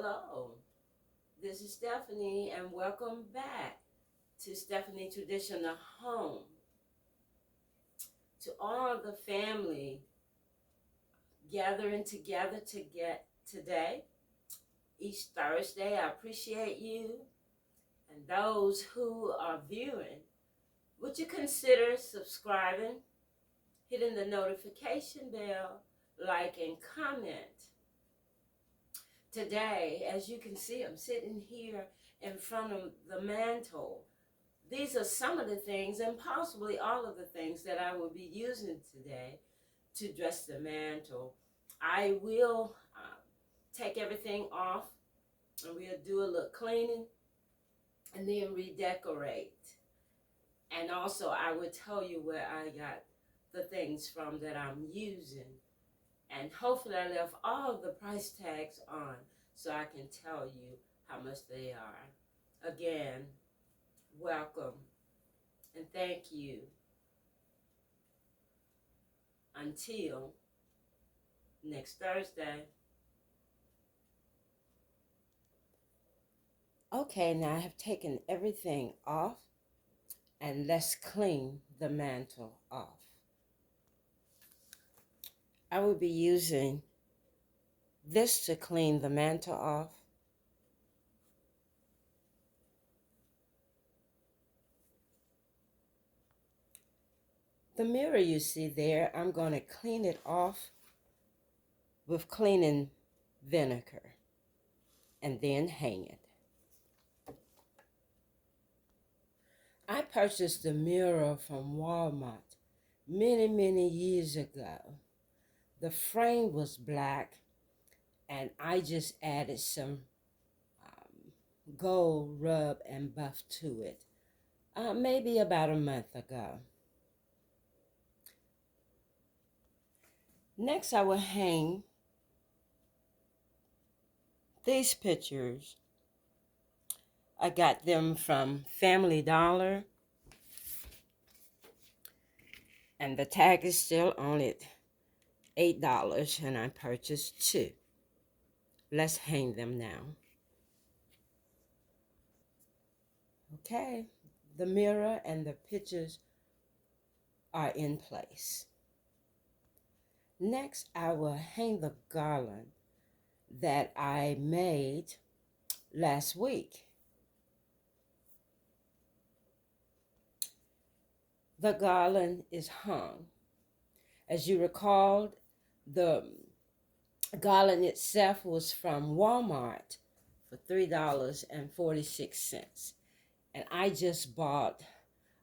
Hello, this is Stephanie, and welcome back to Stephanie Traditional Home. To all the family gathering together to get today, each Thursday, I appreciate you. And those who are viewing, would you consider subscribing, hitting the notification bell, like, and comment? Today, as you can see, I'm sitting here in front of the mantle. These are some of the things, and possibly all of the things, that I will be using today to dress the mantle. I will take everything off, and we'll do a little cleaning, and then redecorate. And also, I will tell you where I got the things from that I'm using. And hopefully I left all of the price tags on so I can tell you how much they are. Again, welcome and thank you. Until next Thursday. Okay, now I have taken everything off, and let's clean the mantle off. I will be using this to clean the mantle off. The mirror you see there, I'm going to clean it off with cleaning vinegar and then hang it. I purchased the mirror from Walmart many years ago. The frame was black, and I just added some gold rub and buff to it maybe about a month ago. Next, I will hang these pictures. I got them from Family Dollar, and the tag is still on it, $8, and I purchased two. Let's hang them now. Okay, the mirror and the pictures are in place. Next, I will hang the garland that I made last week. The garland is hung. As you recall, the garland itself was from Walmart for $3.46. And I just bought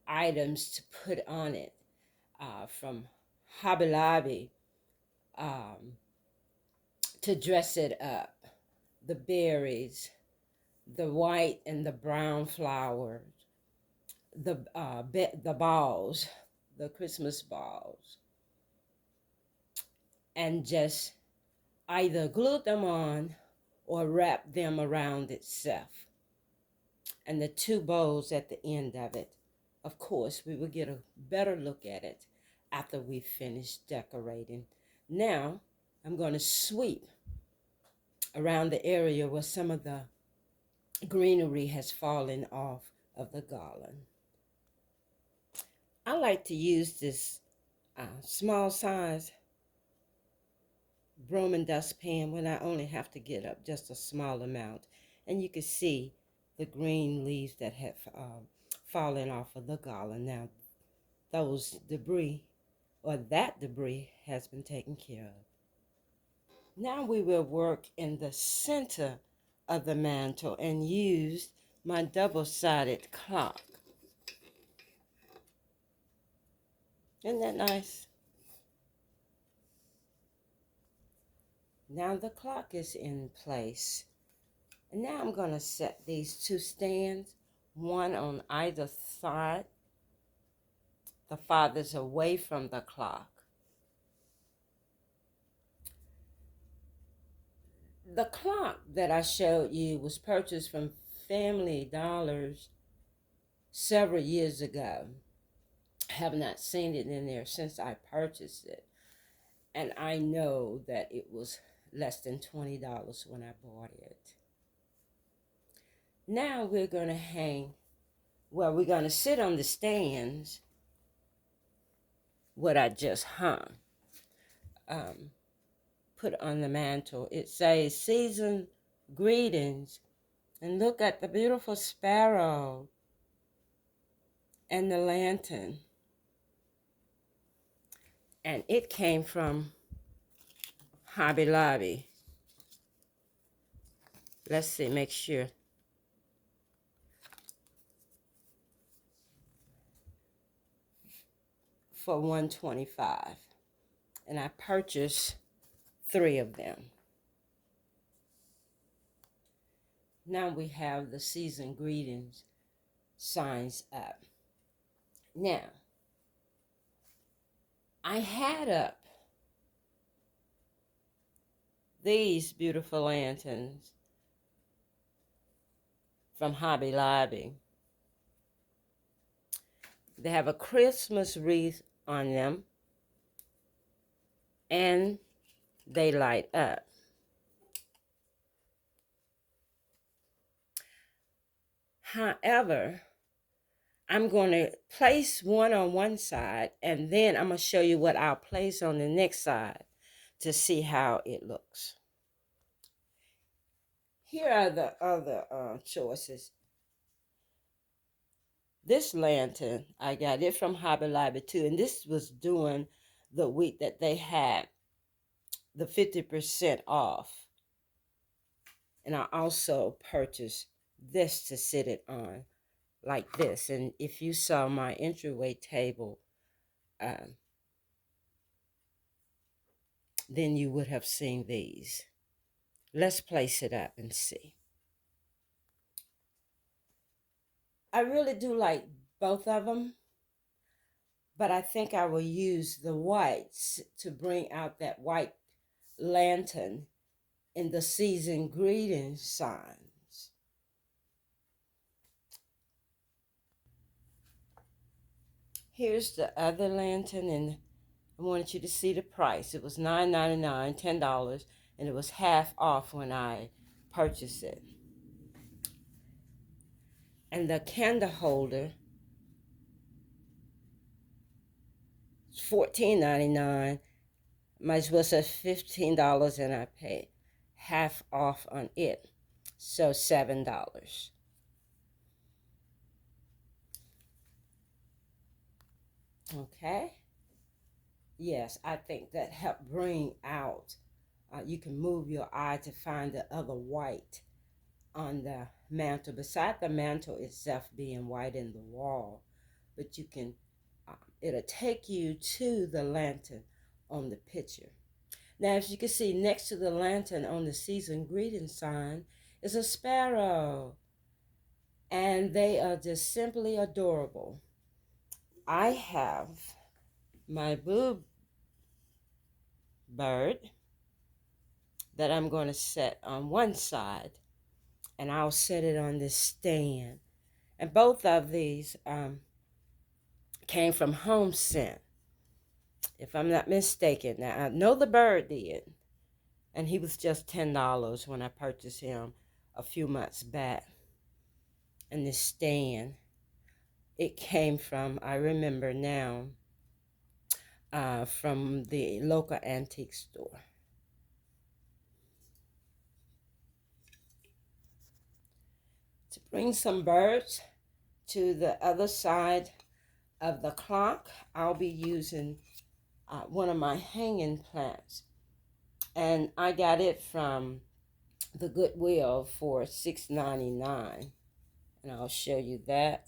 items to put on it from Hobby Lobby to dress it up. The berries, the white and the brown flowers, the balls, the Christmas balls, and just either glue them on or wrap them around itself. And the two bows at the end of it. Of course, we will get a better look at it after we finish decorating. Now, I'm going to sweep around the area where some of the greenery has fallen off of the garland. I like to use this small size broom and dustpan when I only have to get up just a small amount. And you can see the green leaves that have fallen off of the garland. Now, those debris, or that debris, has been taken care of. Now we will work in the center of the mantle and use my double-sided clock. Isn't that nice? Now the clock is in place. And now I'm going to set these two stands, one on either side, the farthest away from the clock. The clock that I showed you was purchased from Family Dollars several years ago. I have not seen it in there since I purchased it. And I know that it was less than $20 when I bought it. Now we're going to hang, well, we're going to sit on the stands what I just hung, put on the mantle. It says season greetings, and look at the beautiful sparrow and the lantern. And it came from Hobby Lobby. Let's see, make sure. For $125. And I purchased 3 of them. Now we have the season greetings signs up. Now, I had up these beautiful lanterns from Hobby Lobby. They have a Christmas wreath on them, and they light up. However, I'm going to place one on one side, and then I'm going to show you what I'll place on the next side to see how it looks. Here are the other choices. This lantern, I got it from Hobby Lobby too, and this was during the week that they had the 50% off. And I also purchased this to sit it on like this. And if you saw my entryway table, then you would have seen these. Let's place it up and see. I really do like both of them, but I think I will use the whites to bring out that white lantern in the season greeting signs. Here's the other lantern, and I wanted you to see the price. It was $9.99, $10, and it was half off when I purchased it. And the candle holder, it's $14.99. Might as well say $15, and I paid half off on it, so $7. Okay. Yes, I think that helped bring out. You can move your eye to find the other white on the mantle, beside the mantle itself being white in the wall, but you can, it'll take you to the lantern on the picture. Now, as you can see, next to the lantern on the season greeting sign is a sparrow, and they are just simply adorable. I have my blue bird that I'm going to set on one side, and I'll set it on this stand. And both of these came from Home Scent, if I'm not mistaken. Now, I know the bird did, and he was just $10 when I purchased him a few months back. And this stand, it came from, I remember now, from the local antique store. To bring some birds to the other side of the clock, I'll be using one of my hanging plants. And I got it from the Goodwill for $6.99. And I'll show you that.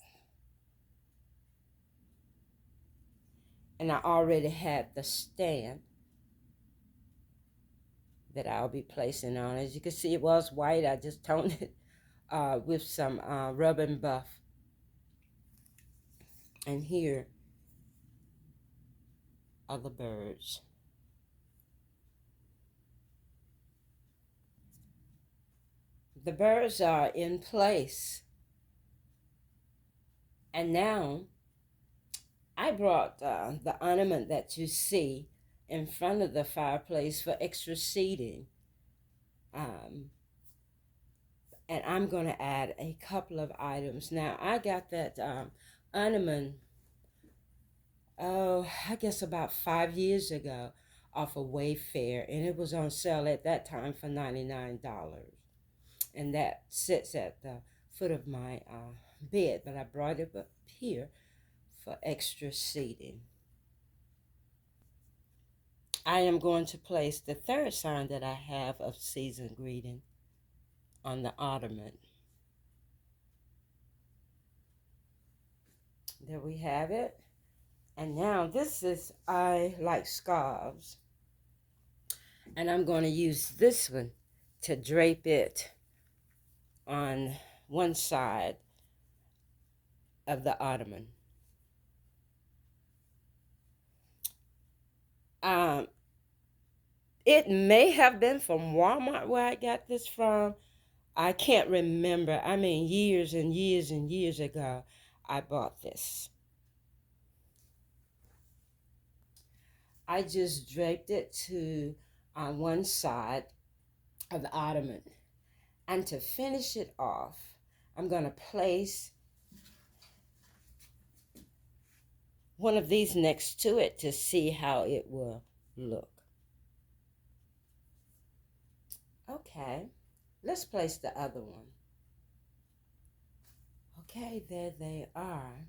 And I already had the stand that I'll be placing on. As you can see, it was white. I just toned it with some rub and buff. And here are the birds. The birds are in place. And now I brought the ornament that you see in front of the fireplace for extra seating. And I'm going to add a couple of items. Now, I got that ornament, I guess about 5 years ago off of Wayfair, and it was on sale at that time for $99. And that sits at the foot of my bed, but I brought it up here for extra seating. I am going to place the third sign that I have of season greeting on the ottoman. There we have it. And now this is, I like scarves. And I'm going to use this one to drape it on one side of the ottoman. It may have been from Walmart where I got this from. I can't remember. I mean, years and years and years ago, I bought this. I just draped it to on one side of the ottoman. And to finish it off, I'm going to place one of these next to it to see how it will look. Okay, let's place the other one. Okay, there they are.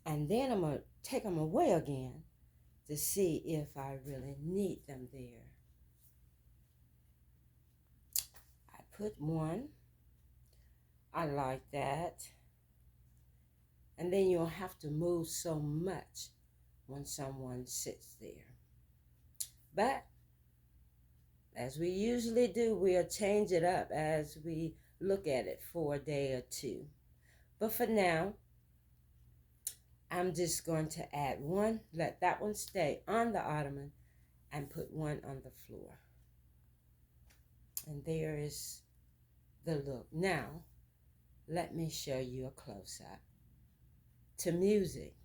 And then I'm going to take them away again to see if I really need them there. I put one. I like that. And then you'll have to move so much when someone sits there. But as we usually do, we'll change it up as we look at it for a day or two. But for now, I'm just going to add one, let that one stay on the ottoman, and put one on the floor. And there is the look. Now, let me show you a close-up to music.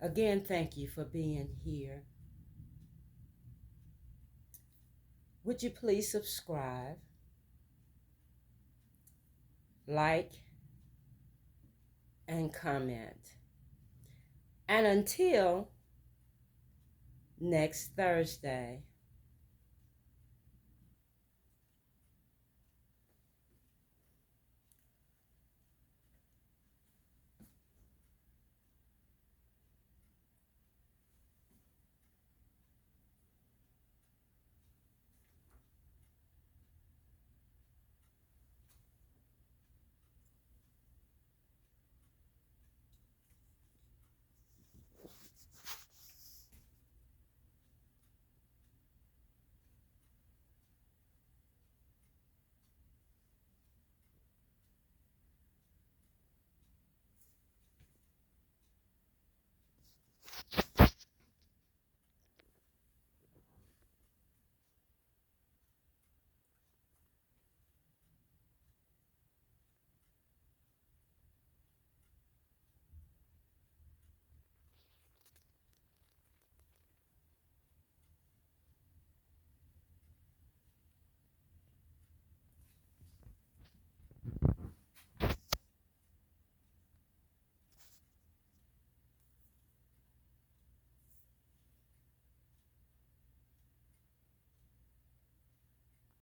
Again, thank you for being here. Would you please subscribe, like, and comment? And until next Thursday,